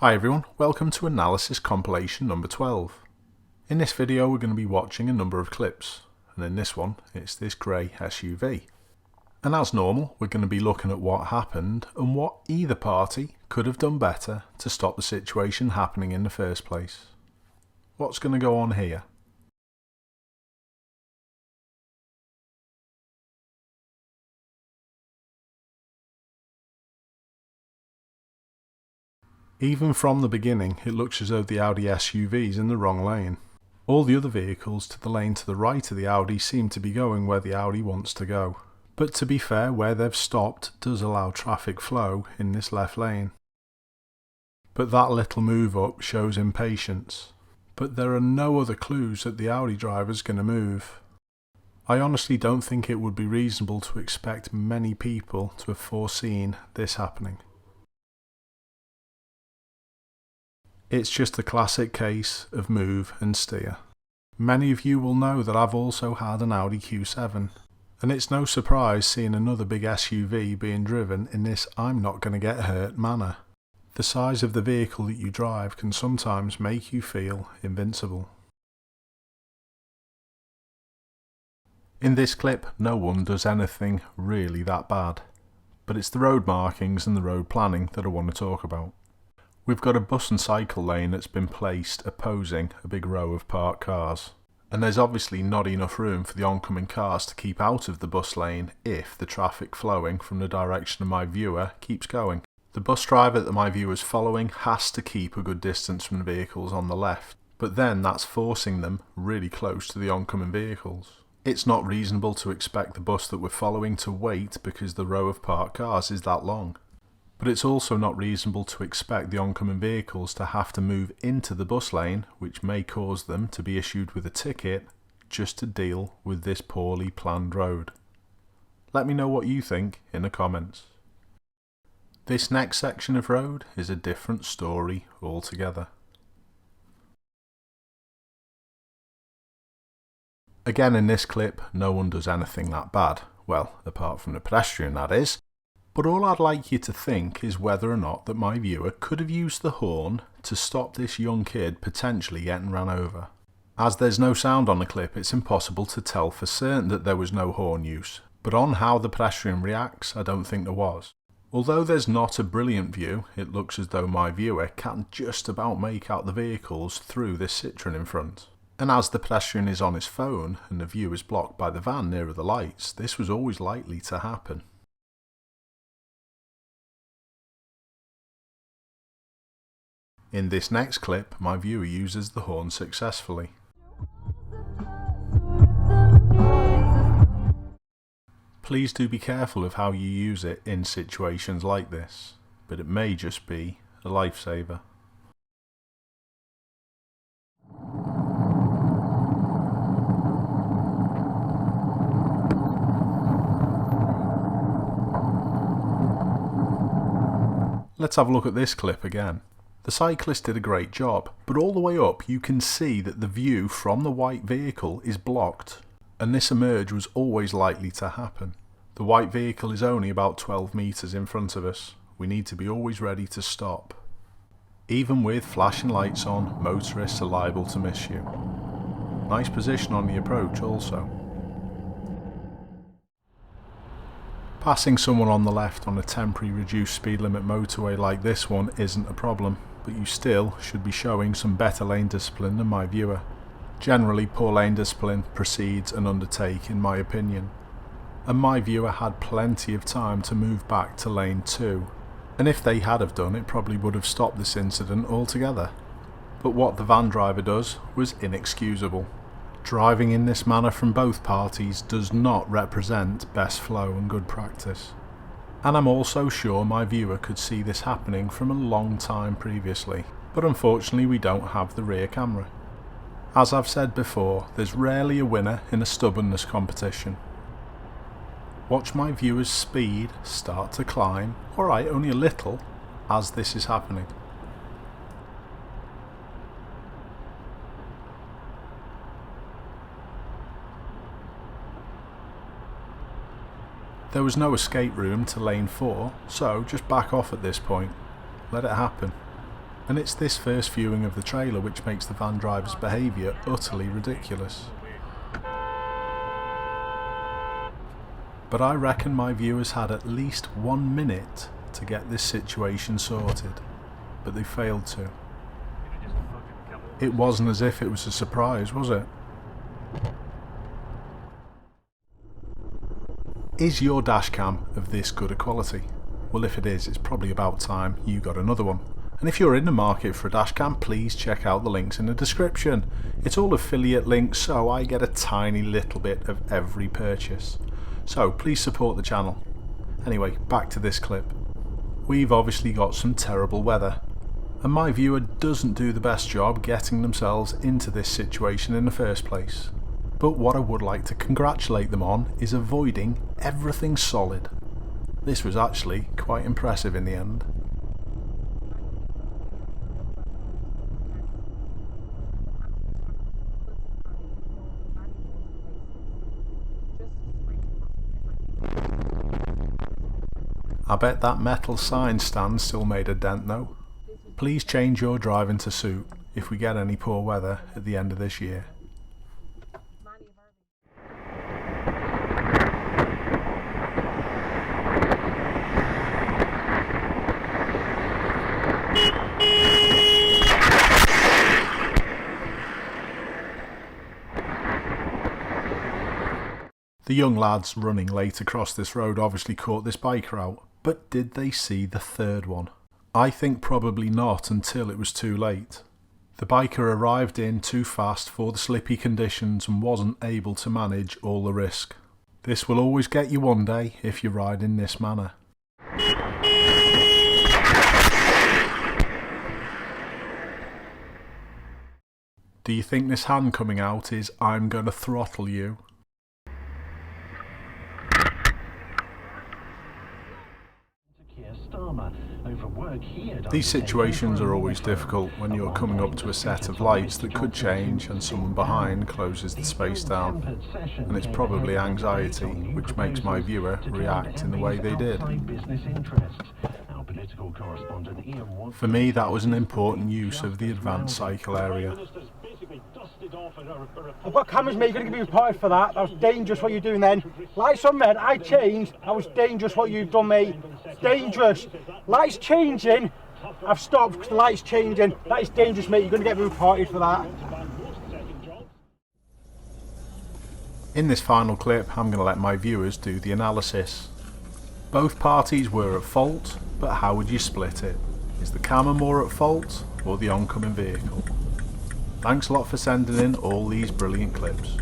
Hi everyone, welcome to analysis compilation number 12. In this video we're going to be watching a number of clips, and in this one it's this grey SUV. And as normal we're going to be looking at what happened and what either party could have done better to stop the situation happening in the first place. What's going to go on here? Even from the beginning, it looks as though the Audi SUV is in the wrong lane. All the other vehicles to the lane to the right of the Audi seem to be going where the Audi wants to go. But to be fair, where they've stopped does allow traffic flow in this left lane. But that little move up shows impatience. But there are no other clues that the Audi driver's going to move. I honestly don't think it would be reasonable to expect many people to have foreseen this happening. It's just a classic case of move and steer. Many of you will know that I've also had an Audi Q7, and it's no surprise seeing another big SUV being driven in this I'm not going to get hurt manner. The size of the vehicle that you drive can sometimes make you feel invincible. In this clip, no one does anything really that bad, but it's the road markings and the road planning that I want to talk about. We've got a bus and cycle lane that's been placed opposing a big row of parked cars. And there's obviously not enough room for the oncoming cars to keep out of the bus lane if the traffic flowing from the direction of my viewer keeps going. The bus driver that my viewer's following has to keep a good distance from the vehicles on the left, but then that's forcing them really close to the oncoming vehicles. It's not reasonable to expect the bus that we're following to wait because the row of parked cars is that long. But it's also not reasonable to expect the oncoming vehicles to have to move into the bus lane, which may cause them to be issued with a ticket, just to deal with this poorly planned road. Let me know what you think in the comments. This next section of road is a different story altogether. Again in this clip, no one does anything that bad. Well, apart from the pedestrian that is. But all I'd like you to think is whether or not that my viewer could have used the horn to stop this young kid potentially getting ran over. As there's no sound on the clip, it's impossible to tell for certain that there was no horn use, but on how the pedestrian reacts, I don't think there was. Although there's not a brilliant view, it looks as though my viewer can just about make out the vehicles through this Citroen in front. And as the pedestrian is on his phone and the view is blocked by the van nearer the lights, this was always likely to happen. In this next clip, my viewer uses the horn successfully. Please do be careful of how you use it in situations like this, but it may just be a lifesaver. Let's have a look at this clip again. The cyclist did a great job, but all the way up you can see that the view from the white vehicle is blocked, and this emerge was always likely to happen. The white vehicle is only about 12 metres in front of us. We need to be always ready to stop. Even with flashing lights on, motorists are liable to miss you. Nice position on the approach also. Passing someone on the left on a temporary reduced speed limit motorway like this one isn't a problem, but you still should be showing some better lane discipline than my viewer. Generally, poor lane discipline precedes an undertake in my opinion, and my viewer had plenty of time to move back to lane 2, and if they had have done it probably would have stopped this incident altogether. But what the van driver does was inexcusable. Driving in this manner from both parties does not represent best flow and good practice. And I'm also sure my viewer could see this happening from a long time previously, but unfortunately we don't have the rear camera. As I've said before, there's rarely a winner in a stubbornness competition. Watch my viewer's speed start to climb, alright, only a little, as this is happening. There was no escape room to lane 4, so just back off at this point. Let it happen. And it's this first viewing of the trailer which makes the van driver's behaviour utterly ridiculous. But I reckon my viewers had at least 1 minute to get this situation sorted, but they failed to. It wasn't as if it was a surprise, was it? Is your dashcam of this good a quality? Well, if it is, it's probably about time you got another one. And if you're in the market for a dashcam, please check out the links in the description. It's all affiliate links, so I get a tiny little bit of every purchase. So please support the channel. Anyway, back to this clip. We've obviously got some terrible weather, and my viewer doesn't do the best job getting themselves into this situation in the first place. But what I would like to congratulate them on is avoiding everything solid. This was actually quite impressive in the end. I bet that metal sign stand still made a dent though. Please change your driving to suit if we get any poor weather at the end of this year. The young lads running late across this road obviously caught this biker out, but did they see the third one? I think probably not until it was too late. The biker arrived in too fast for the slippy conditions and wasn't able to manage all the risk. This will always get you one day if you ride in this manner. Do you think this hand coming out is "I'm gonna throttle you"? These situations are always difficult when you're coming up to a set of lights that could change and someone behind closes the space down, and it's probably anxiety which makes my viewer react in the way they did. For me, that was an important use of the advanced cycle area. I've got cameras, mate. You're going to be reported for that. That was dangerous what you're doing then. Lights on, mate. I changed. That was dangerous what you've done, mate. It's dangerous. Lights changing. I've stopped because the light's changing. That is dangerous, mate. You're going to get reported for that. In this final clip, I'm going to let my viewers do the analysis. Both parties were at fault, but how would you split it? Is the camera more at fault or the oncoming vehicle? Thanks a lot for sending in all these brilliant clips.